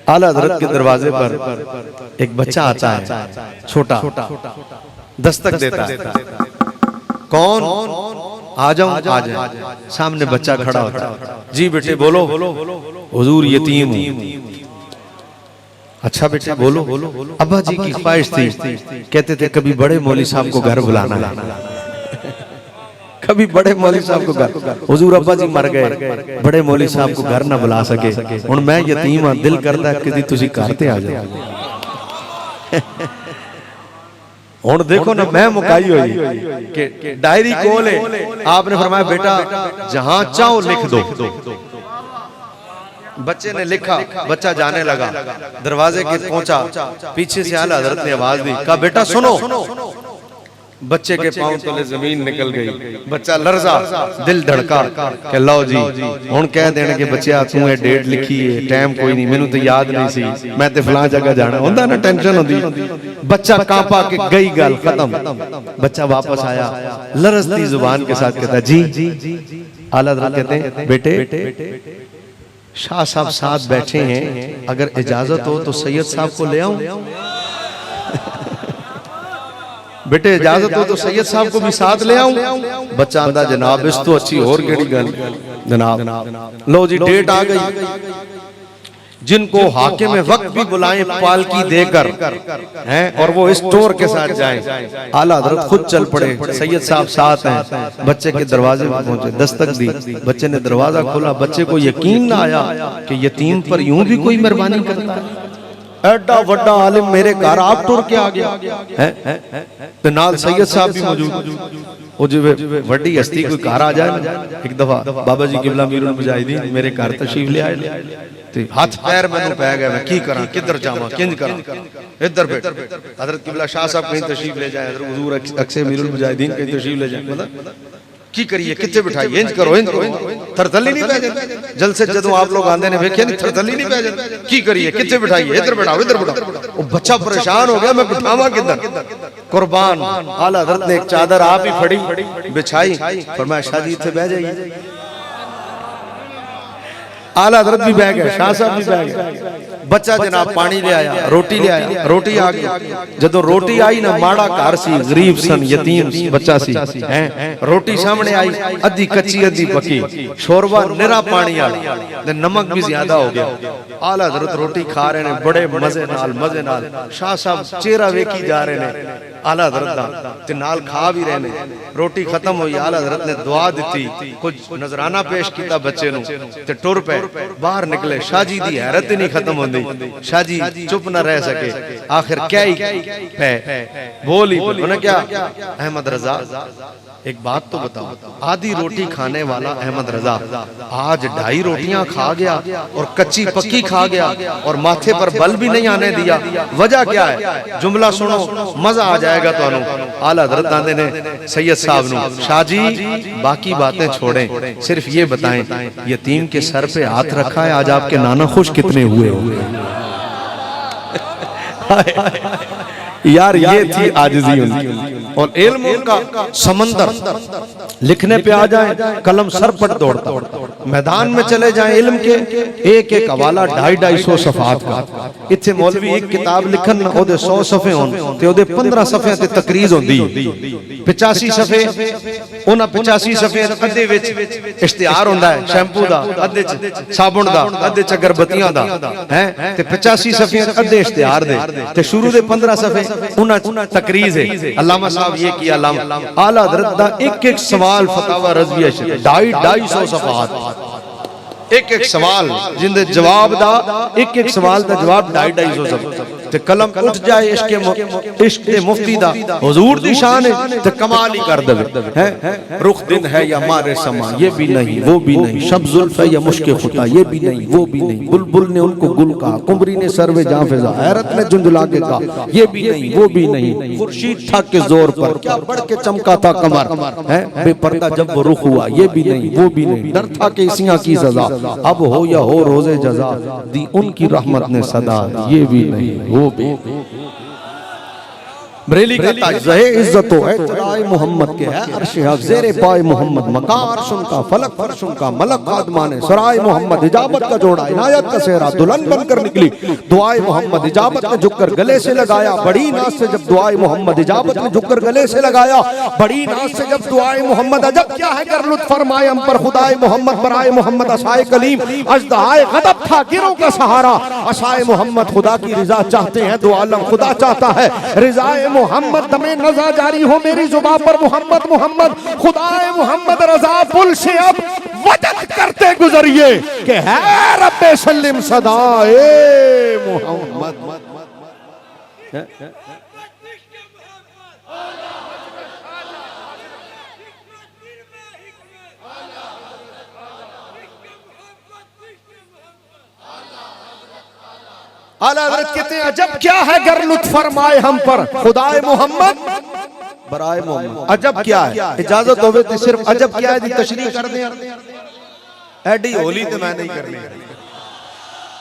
आला हजरत के दरवाजे पर एक बच्चा आता है, छोटा, दस्तक देता है। कौन? आ जाऊं? आ जाए। सामने बच्चा खड़ा होता है। जी बेटे बोलो। हुजूर यतीम हूं। अच्छा बेटे बोलो। अब्बा जी की ख्वाहिश थी, कहते थे कभी बड़े मौलवी साहब को घर बुलाना है, कभी बड़े मौलवी साहब को घर। हुजूर अब्बा जी मर गए, बड़े मौलवी साहब को घर ना बुला सके। हुण मैं यतीम हां, दिल करदा है कि तुसी घर ते आ जाओ। हुण देखो ना, मैं मुकाई हुई कि डायरी कोल है। आपने फरमाया बेटा जहां चाहो लिख दो। बच्चे ने लिखा, बच्चा जाने लगा, दरवाजे के पहुंचा, पीछे से आला हजरत ने आवाज दी, कहा बेटा सुनो। बच्चे के पांव तले जमीन निकल गई, बच्चा लरजा, दिल धड़का कि लो जी हुण कह देने के बच्चा तू ये डेट लिखी है, टाइम कोई नहीं, मैनू तो याद नहीं सी, मैं ते फलां जगह जाना हुंदा ना, टेंशन होंदी। बच्चा कांपा के गई गल खत्म। बच्चा वापस आया, लरजती जुबान के साथ कहता जी। आला हजरत कहते हैं बेटे शाह साहब साथ बैठे हैं, अगर इजाजत हो तो सैयद साहब को ले आऊं? बेटे इजाजत हो तो सैयद साहब को भी साथ ले आऊं? बच्चा आंदा जनाब इस तो अच्छी और केड़ी गल जनाब। लो जी डेट आ गई। जिनको हाकिम में वक्त भी बुलाएं पालकी देकर हैं और वो स्टोर के साथ जाएं, आला हजरत खुद चल पड़े, सैयद साहब साथ हैं। बच्चे के दरवाजे पर पहुंचे, दस्तक दी, बच्चे ने दरवाजा खोला। बच्चे को यकीन ना आया कि यतीम पर यूं भी कोई मेहरबानी करता है। एडा वड्डा आलिम मेरे घर आप टुर के आ गया है, तो नाल सैयद साहब भी मौजूद। वो जो वड्डी हस्ती कोई घर आ जाए ना, एक दफा बाबा जी किबला मीरुल मुजाहिदीन मेरे घर तशरीफ ले आए, ते हाथ पैर मैनू पै गया, मैं की करा, किधर जावां, किंज करा, इधर बैठ। हजरत किबला शाह साहब कहीं तशरीफ ले जाए, हजरत हुजूर अक्से मीरुल मुजाहिदीन कहीं तशरीफ ले जाए, मतलब की करिए, किथे बिठाइए, इंज करो, इंज करो, थरथली नहीं पै जाती। जलसे जदों आप लोग आंदे ने वेखिया नहीं, थरथली नहीं पै जाती। की करिए, किथे बिठाइए, इधर बैठाओ, इधर बैठाओ। वो बच्चा परेशान हो गया, मैं बिठावा किधर? कुर्बान आला हजरत ने एक चादर आप ही फड़ी बिछाई, फरमाया शाह जी इथे बह जाइए। आला हजरत भी बह गए, शाह साहब भी बह गए। बच्चा जनाब पानी ले आया, रोटी ले आया, रोटी आ गई। जदों रोटी आई ना, माड़ा घर सी, गरीब सन, यतीम बच्चा सी, हैं रोटी सामने आई, अद्धी कच्ची अद्धी पकी, शोरबा निरा पानी वाला, नमक भी ज्यादा हो गया। आला हजरत रोटी खा रहे ने बड़े मजे नाल। शाह साहब चेहरा वेखी जा रहे ने आला हजरत दा, ते नाल खा भी रहे ने। रोटी खत्म हुई, आला हजरत ने दुआ दी, कुछ नजराना पेश किया बच्चे नूं, ते टुर पे बाहर निकले। शाह जी दी हैरत ही नहीं खत्म होंदी, शाह जी चुप न रह सके, आखिर क्या ही बोली। उन्होंने क्या, अहमद रजा एक बात तो बताओ, आधी रोटी खाने वाला अहमद रजा आज 2.5 रोटियां खा गया और कच्ची पक्की खा गया और माथे पर बल भी नहीं आने दिया, वजह क्या है? जुमला सुनो, मजा आ जाएगा तो। आला हजरत आंदे ने सैयद साहब नूं, शाह जी बाकी बातें छोड़ें, सिर्फ ये बताएं यतीम के सर पे हाथ रखा है, आज आपके नाना खुश कितने हुए यार? ये थी आजिज़ी उनकी। और इल्म उनका समंदर, लिखने पे आ जाए कलम सर पर दौड़ता, मैदान में चले जाए इल्म के एक एक हवाला 250-250 सफात का। इत्थे मौलवी एक किताब लिखन ना, ओदे 100 सफे होन ते ओदे 15 सफे ते तकरीज होंदी, 85 सफे उन्हां 85 सफे अद्धे विच इश्तिहार हुंदा है शैम्पू दा, अद्धे च साबुन दा, अद्धे च अगरबत्तियां दा, हैं ते 85 सफे अद्धे इश्तिहार दे, ते शुरू दे 15 सफे उन्हां तकरीज है। अल्लामा साहब ये किया, आला हजरत दा एक एक सवाल फतावा रज़विया 250-250 सफात, एक एक सवाल जिंदे जवाब दा, एक एक सवाल दा जवाब 250-250 सफा ते कलम उठ जाए इश्क दे मुफ्ती दा, हुजूर दी शान है ते कमाल ही कर देवे, हैं रुख दिन है या मारे समा, ये भी नहीं वो भी नहीं, शब जुल्फ है या मुश्के खुता, ये भी नहीं वो भी नहीं, बुलबुल ने उनको गुल कहा, कुमरी ने सरवे जां फिजा, हैरत ने झुंझुला के कहा, ये भी नहीं वो भी नहीं, खुर्शीद था के जोर पर क्या बढ़ के चमका था कमर, हैं बेपर्दा जब वो रुख हुआ, ये भी नहीं वो भी नहीं, डर था के इसियां की सजा, अब हो या हो रोजे जजा, दी उनकी रहमत ने सदा, ये भी नहीं वो भी। बरेली का ताज ज़हे इज्जतो इत्तलाए मोहम्मद के है अर्श हक ज़ेरे पाए मोहम्मद मकाम अर्शुन का फलक फर्शुन का मलक खादमाने सराय मोहम्मद इजाबत का जोड़ा इनायत का सेहरा दुल्हन बनकर निकली दुआए मोहम्मद इजाबत ने झुककर गले से लगाया बड़ी नाज से जब दुआए मोहम्मद इजाबत ने झुककर गले से लगाया बड़ी नाज से जब दुआए मोहम्मद अजब क्या है कर लुत्फ फरमाए हम पर खुदाए मोहम्मद बराए मोहम्मद असाए कलीम अजदाए गदब था गिरों का सहारा असाए मोहम्मद खुदा की रिजा चाहते हैं दो आलम खुदा चाहता है रिजाए मोहम्मद दमे नजा जारी हो मेरी जुबान पर मोहम्मद मोहम्मद खुदाए मोहम्मद रजा पुल से अब वजद करते गुजरिए कि है रब्बे सल्लिम सदाए मोहम्मद। आला हज़रत कहते हैं अजब क्या है गर लुत्फ फरमाए हम पर खुदाए मोहम्मद बराए मोहम्मद। अजब क्या है इजाजत होवे तो सिर्फ अजब क्या है तशरीह कर दें एडी होली तो मैं नहीं करनी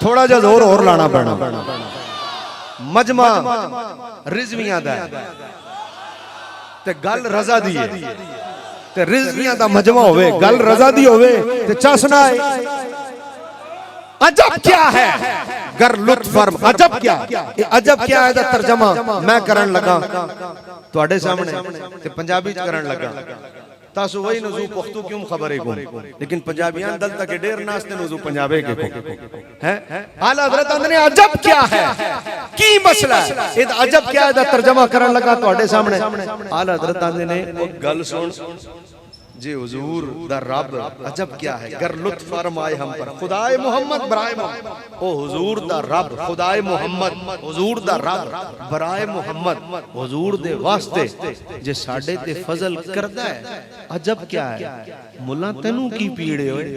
थोड़ा जा जोर और लाना पैना मजमा रिजवियां दा ते गल रजा दी है ते रिजवियां दा मजमा होवे गल रजा दी होवे ते चसना है अजब क्या है गर लुत्फ फरम अजब क्या है दा तर्जमा मैं करन लगा तुहाडे सामने ते पंजाबी च करन लगा तासु वही नजू पुख्तू क्यों खबरे को लेकिन पंजाबियां दल तक डेर नास्ते नजू पंजाबे के को है आला हज़रत ने अजब क्या है की मसला है ये अजब क्या है दा तर्जमा करन लगा तुहाडे सामने आला हज़रत ने वो गल सुन जी हुजूर दा रब अजब क्या है गर लुत्फ फरमाए हम पर खुदाए मोहम्मद बराए मोहम्मद ओ हुजूर दा रब खुदाए मोहम्मद हुजूर दा रब बराए मोहम्मद हुजूर दे वास्ते जे साडे ते फजल करदा है अजब क्या है मुल्ला तेनू की पीड़े होए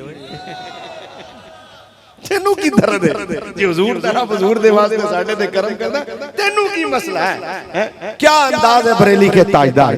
तेनू की दर्द है जे हुजूर दा रब हुजूर दे वास्ते साडे ते करम करदा तेनू की मसला है क्या अंदाज है बरेली के ताजदार।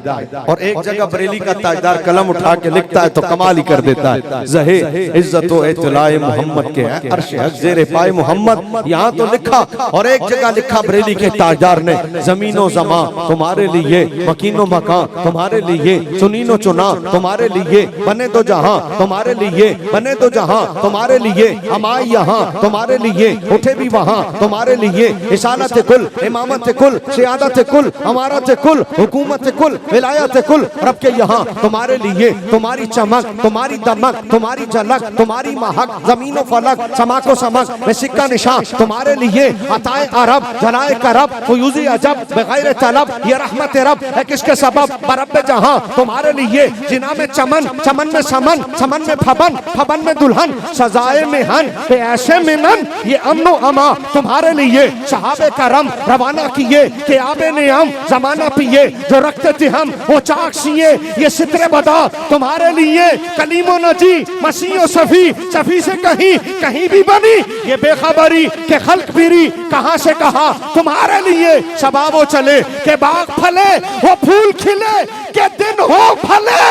और एक जगह बरेली का ताजदार कलम उठा के लिखता है तो कमाल ही कर देता है ज़हे इज्जत व इत्तलाए मोहम्मद के है अर्श हक ज़ेरे पाए मोहम्मद यहाँ तो लिखा और एक जगह लिखा बरेली के ताजदार ने जमीनो जमा तुम्हारे लिए मकीनो मकान तुम्हारे लिए चुनीनो चुना तुम्हारे लिए बने तो जहां तुम्हारे लिए बने तो जहां तुम्हारे लिए हमारे यहाँ तुम्हारे लिए उठे भी वहाँ तुम्हारे लिए इसालत कुल इमामत कुल सियादत कुल अमारत कुल हुकूमत कुल विलायत कुल रब के यहाँ तुम्हारे लिए तुम्हारी चमक तुम्हारी दमक तुम्हारी झलक तुम्हारी महक जमीनो फलक समाको समक में सिक्का निशान तुम्हारे लिए अताए अरब जलाए करब फयूज़ी अजब बगैर तलब ये रहमत रब है किसके सबब बरब जहाँ तुम्हारे लिए जिना में चमन चमन में समन समन में फबन फबन में दुल्हन सजाए में हन ऐसे मिनन ये अमनो अमा तुम्हारे लिए सहाबे करम रवाना किए के आबे ने हम जमाना पिए जो रखते थे हम वो चाक सिए ये सितरे बदा तुम्हारे लिए कलीमो नजी मसीहो सफी सफी से कहीं कहीं भी बनी ये बेखबरी के खल्क पीरी कहां से कहा तुम्हारे लिए शबाबो चले के बाग फले वो फूल खिले के दिन हो फले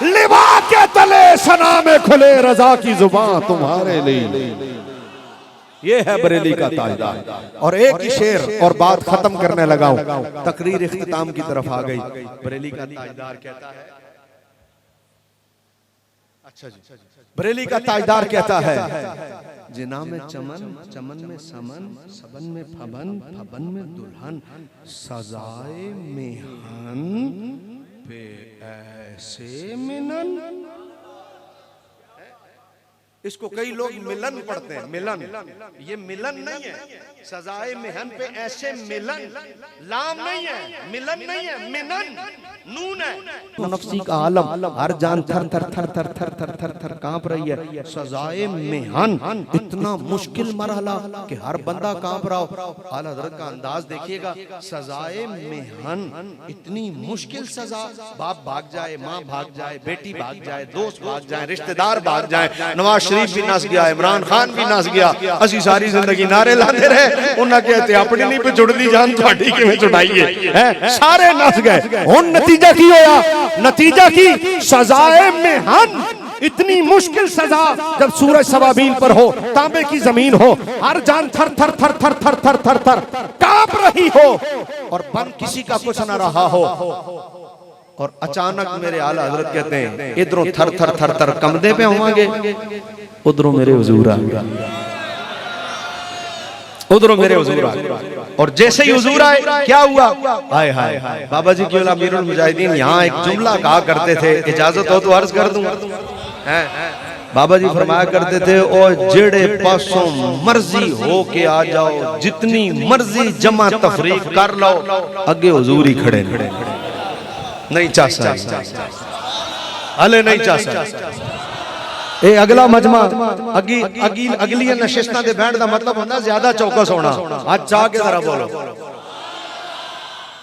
लिबा के तले सना में खुले रजा की जुबान तुम्हारे लिए। ये है बरेली का ताजदार। और एक ही शेर और बात खत्म करने लगा हूं तकरीर इख्तिताम की तरफ आ गई। बरेली का ताजदार कहता है अच्छा जी बरेली का ताजदार कहता है जिना में चमन चमन में समन सबन में फबन फबन में दुल्हन सजाए मेहन पे ऐसे मिलन। इसको कई लोग मिलन पढ़ते हैं मिलन ये मिलन नहीं है सजाए मेहन पे ऐसे मिलन लाम नहीं है मिलन नहीं है मिनन नून है। नफ्सी का आलम हर जान थर थर थर थर थर थर थर थर कांप रही है। सजाए मेहन इतना मुश्किल मरहला कि हर बंदा कांप रहा हो। आला हज़रत का अंदाज देखिएगा सजाए मेहन इतनी मुश्किल सजा बाप भाग जाए माँ भाग जाए बेटी भाग जाए दोस्त भाग जाए रिश्तेदार भाग जाए नवाज शरीफ भी नस गया इमरान खान भी नस गया असी सारी जिंदगी नारे लाते रहे उन्हें कहते अपनी नहीं पे जुड़ती जान थोड़ी किवें छुड़ाइए है सारे नस गए। हुण नतीजा की होया नतीजा की सजाए मेहन इतनी मुश्किल सजा जब सूरज सवाबीन पर हो, तांबे की जमीन हो, हर जान थर थर थर थर थर थर थर थर कांप रही हो और बन किसी का कुछ ना रहा हो, और अचानक मेरे आला हजरत कहते हैं इधरों थर थर थर थर कमदे पे होंगे, उधरों मेरे हुजूर आ गए, उधरों मेरे हुजूर आ गए। और जैसे ही हुजूर आए क्या हुआ, हाय हाय बाबा जी क्यों अमीरुल मुजाहिदीन यहाँ एक जुमला कहा करते थे, इजाजत हो तो अर्ज कर दूं। बाबा जी फरमाया करते थे, ओ जेड़े पासों मर्जी हो के आ जाओ, जितनी मर्जी जमा तफरीक कर लो, अगे हुजूर ही खड़े नहीं चासा, हले नहीं चासा। ए अगला मजमा अगली नशिस्तां दे बैठ दा मतलब होंदा ज्यादा चौकस होना। आज चाह के जरा बोलो,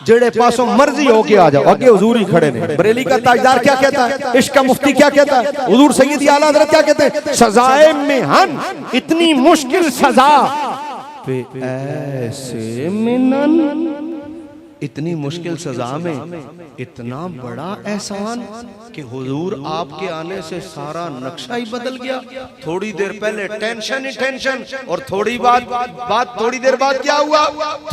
जेड़े पासों मर्जी हो के आ जाओ, अगे हुजूर ही खड़े ने। बरेली का ताजदार क्या कहता है, इश्क का मुफ्ती क्या कहता है, हुजूर सैयदी आला हज़रत क्या कहते हैं, सजाए मेहन, इतनी मुश्किल सजा पे ऐसे मिनन, इतनी मुश्किल सजा में इतना बड़ा एहसान कि हुजूर आपके आने से सारा नक्शा ही बदल गया। थोड़ी देर पहले टेंशन ही टेंशन, और थोड़ी थोड़ी देर बाद क्या हुआ,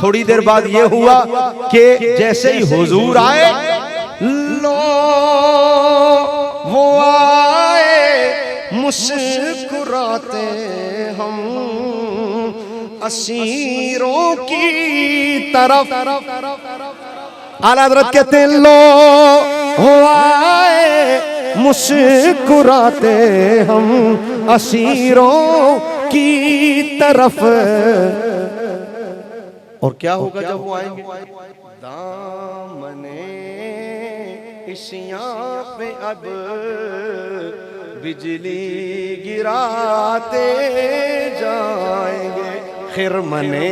थोड़ी देर बाद ये हुआ कि जैसे ही हुजूर आए, लो वो आए मुस्कुराते हम असीरों की तरफ। आला हज़रत कहते हैं, लो हो आए मुस्कुराते हम असीरों की तरफ। और क्या होगा जब वो आएंगे, दामने इशियां पे अब बिजली गिराते जाएंगे, खिरमने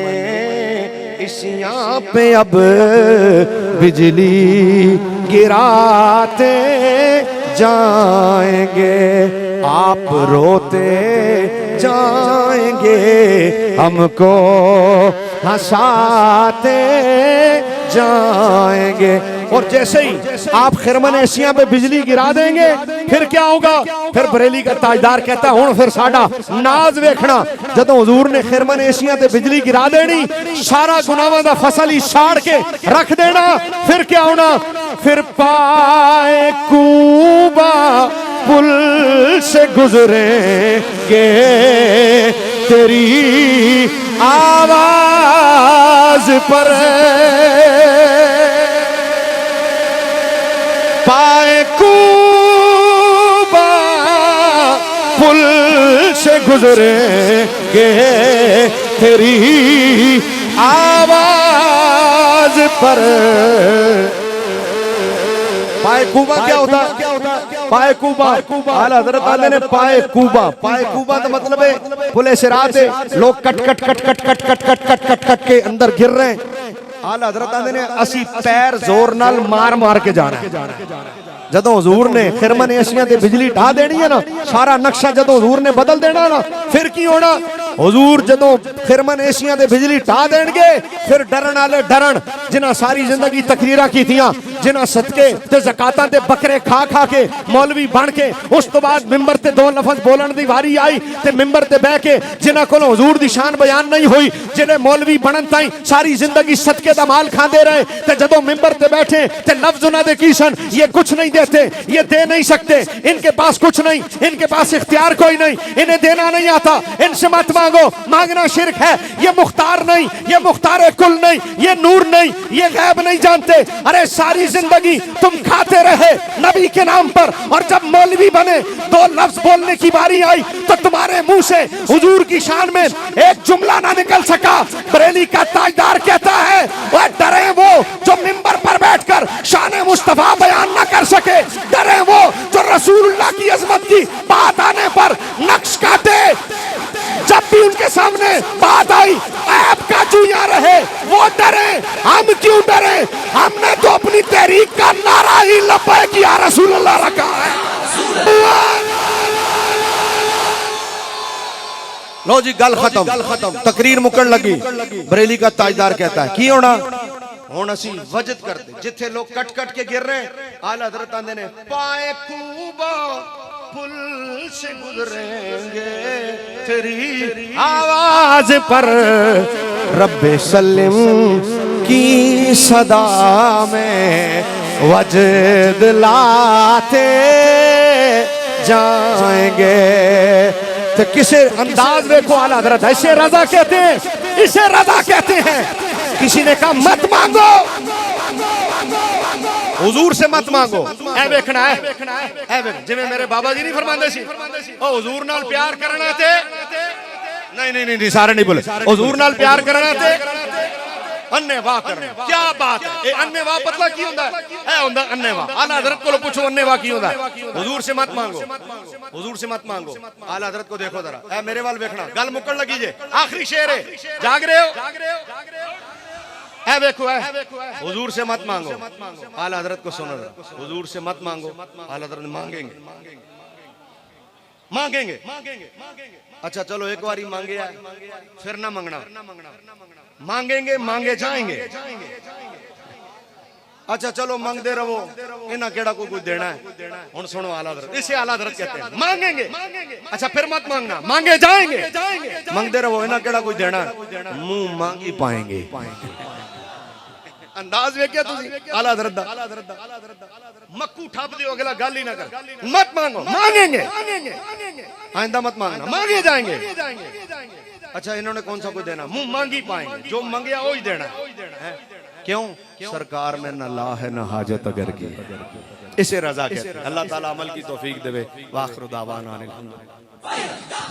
इशियां पे अब बिजली गिराते जाएंगे, आप रोते जाएंगे, हमको हंसाते जाएंगे। और जैसे ही आप खिरमन एशिया पे बिजली गिरा देंगे, फिर क्या होगा, फिर बरेली का ताजदार कहता है, हुण फिर साडा नाज वेखना। जदों हुजूर ने खिरमन एशिया ते बिजली गिरा देनी, सारा गुनाहां दा फसल ही साड़ के रख देना, फिर क्या होना, फिर पाए कूबा पुल से गुजरेंगे, तेरी आवाज पर पाए कूबा पुल से गुजरेंगे, तेरी आवाज पर। पाए कूबा क्या होता है, पाए कूबा आला हज़रत आले ने पाए कूबा का मतलब है पुले सिरात है, लोग cut cut cut cut cut cut cut cut cut cut के अंदर गिर रहे हैं। आला हज़रत आले ने असी पैर जोर नाल मार मार के जाना है। जदों हुजूर ने खिरमन एशिया ते बिजली ढा देनी है ना, सारा नक्शा जदों हुजूर ने बदल देना ना, फिर की होना, हुजूर जदों खिरमन एशिया ते बिजली ढा देंगे, फिर डरन वाले डरन, जिन्हां सारी जिंदगी तकरीरां कीतियां, जिन्हां सदके ते ज़कातां ते बकरे खा खा के मौलवी बन के, उस तो बाद मिंबर ते दो लफज बोलन दी वारी आई ते मिंबर ते बह के जिन्हां कोल हुजूर दी शान बयान नहीं हुई, जिन्हें मौलवी बनन ताई सारी जिंदगी सदके दा माल खांदे रहे, ते जदों मिंबर ते बैठे ते लफ्ज उन्हां दे की सन, ये कुछ नहीं देते, ये दे नहीं सकते, इनके पास कुछ नहीं, इनके पास इख्तियार कोई नहीं, इन्हें देना नहीं आता, इनसे मत मांगो, मांगना शिरक है, ये मुख्तार नहीं, ये मुख्तार कुल नहीं, ये नूर नहीं, ये गैब नहीं जानते। अरे सारी जिंदगी तुम खाते रहे नबी के नाम पर, और जब मौलवी बने, दो लफ्ज बोलने की बारी आई तो तुम्हारे मुंह से हुजूर की शान में एक जुमला ना निकल सका। बरेली का ताजदार कहता है, वह डरे वो जो मिंबर पर बैठकर शान मुस्तफा बयान ना कर सके, डरे वो जो रसूलुल्लाह की अजमत की बात आने पर नक्श काटे। जब भी उनके सामने बात आई ऐब का जूया रहे, वो डरे, हम क्यों डरे, हमने तो अपनी तहरीक का नारा ही लब्बैक या रसूलुल्लाह रखा है। लो जी गल खत्म, तकरीर मुकन लगी। बरेली का ताजदार कहता है की होना, हुण असी वजद करते, जिथे लोग कट कट के गिर रहे, आला हज़रत आंदे ने पाए कूबा पुल से गुजरेंगे तेरी आवाज पर रब्बे सल्लिम की सदा में वजद लाते जाएंगे। तो किसे अंदाज देखो आला हज़रत, इसे रजा कहते हैं, इसे रजा कहते हैं। किसी ने कहा मत मांगो, हुजूर से मत मांगो। ऐ देखना है, ऐ देख जिवें मेरे बाबा जी नहीं फरमांदे सी ओ हुजूर नाल प्यार करना ते नहीं सारे नहीं बोले, हुजूर नाल प्यार करना ते अन्ने वाह करना। क्या बात है, ये अन्ने वाह पतला की होंदा है, ऐ होंदा अन्ने वाह। आला हज़रत को पूछो अन्ने वाह की होंदा है। हुजूर से मत मांगो, हुजूर से मत मांगो। आला हज़रत को देखो जरा, ऐ मेरे वाल देखना, गल मुकड़ लगी जे, आखिरी शेर है, जाग रहे हो? ऐ देखो, ऐ हुजूर से मत मांगो। आला हज़रत को सुनो, हुजूर से मत मांगो। आला हज़रत मांगेंगे, मांगेंगे। अच्छा चलो एक बारी मांगे है, फिर ना मांगना, मांगेंगे, मांगे जाएंगे। अच्छा चलो मांगते रहो, इन्हें केड़ा कोई कुछ देना है। हुन सुनो आला हज़रत, इसे आला हज़रत कहते हैं, मांगेंगे। अच्छा फिर मत मांगना, मांगे जाएंगे। मांगते रहो, इन्हें केड़ा कुछ देना है, मुंह मांग ही पाएंगे। अंदाज वे क्या तुसी आला हज़रत दा, मक्कू ठप दियो, अगला गल ही ना कर। मत मांगो, मांगेंगे, आइंदा मत मांगना, मांगे जाएंगे। अच्छा इन्होंने कौन सा कोई देना, मुंह मांग ही पाएंगे, जो मांगेया वही देना है। क्यों? सरकार में न ला है न हाजत अगर की, इसे रजा कहते हैं। अल्लाह ताला अमल की तौफीक देवे। वाखिर दावाना अनिल हम्दुलिल्लाह।